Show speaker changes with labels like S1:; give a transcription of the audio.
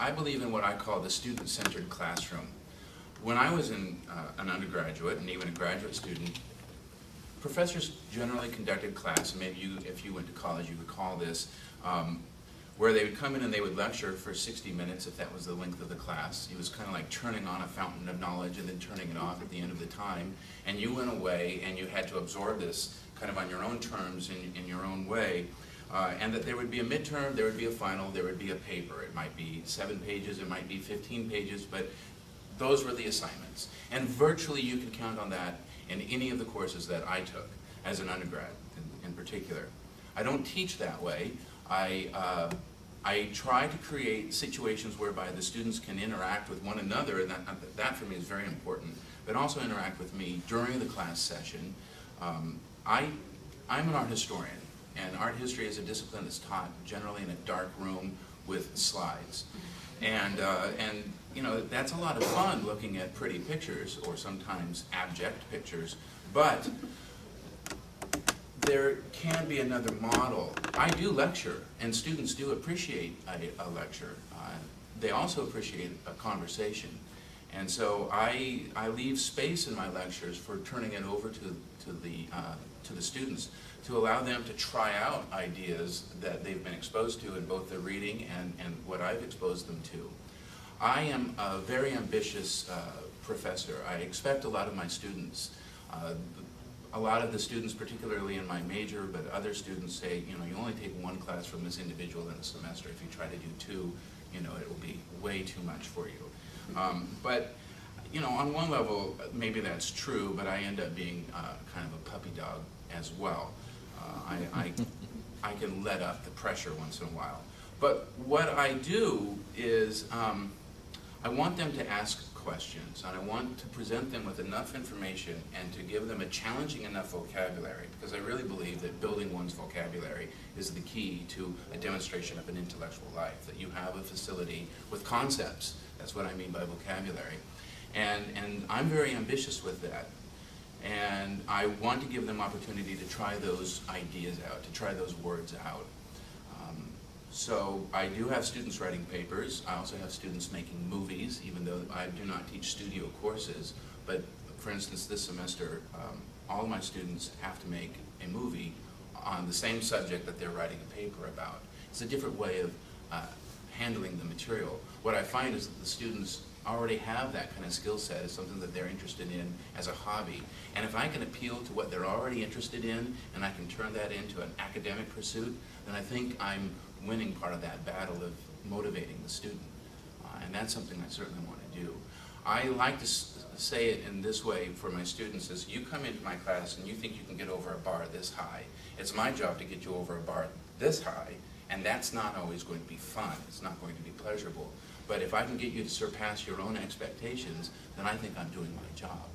S1: I believe in what I call the student-centered classroom. When I was an undergraduate and even a graduate student, professors generally conducted class, and maybe you, if you went to college, you would call this, where they would come in and they would lecture for 60 minutes if that was the length of the class. It was kind of like turning on a fountain of knowledge and then turning it off at the end of the time. And you went away and you had to absorb this kind of on your own terms, in your own way. And that there would be a midterm, there would be a final, there would be a paper. It might be 7 pages, it might be 15 pages, but those were the assignments. And virtually you could count on that in any of the courses that I took as an undergrad in particular. I don't teach that way. I try to create situations whereby the students can interact with one another, and that for me is very important, but also interact with me during the class session. I'm an art historian, and art history is a discipline that's taught generally in a dark room with slides. And you know, that's a lot of fun looking at pretty pictures, or sometimes abject pictures, but there can be another model. I do lecture, and students do appreciate a lecture. They also appreciate a conversation. And so I leave space in my lectures for turning it over to the students, to allow them to try out ideas that they've been exposed to in both their reading and what I've exposed them to. I am a very ambitious professor. I expect a lot of my students. A lot of the students, particularly in my major, but other students say, you know, you only take one class from this individual in a semester. If you try to do 2, you know, it will be way too much for you. But, you know, on one level, maybe that's true, but I end up being kind of a puppy dog as well. I can let up the pressure once in a while. But what I do is I want them to ask questions, and I want to present them with enough information and to give them a challenging enough vocabulary, because I really believe that building one's vocabulary is the key to a demonstration of an intellectual life, that you have a facility with concepts. That's what I mean by vocabulary. And I'm very ambitious with that. And I want to give them opportunity to try those ideas out, to try those words out. So I do have students writing papers. I also have students making movies, even though I do not teach studio courses. But for instance, this semester, all my students have to make a movie on the same subject that they're writing a paper about. It's a different way of handling the material. What I find is that the students already have that kind of skill set. It's something that they're interested in as a hobby. And if I can appeal to what they're already interested in, and I can turn that into an academic pursuit, then I think I'm winning part of that battle of motivating the student. And that's something I certainly want to do. I like to say it in this way for my students: is you come into my class and you think you can get over a bar this high. It's my job to get you over a bar this high, and that's not always going to be fun. It's not going to be pleasurable. But if I can get you to surpass your own expectations, then I think I'm doing my job.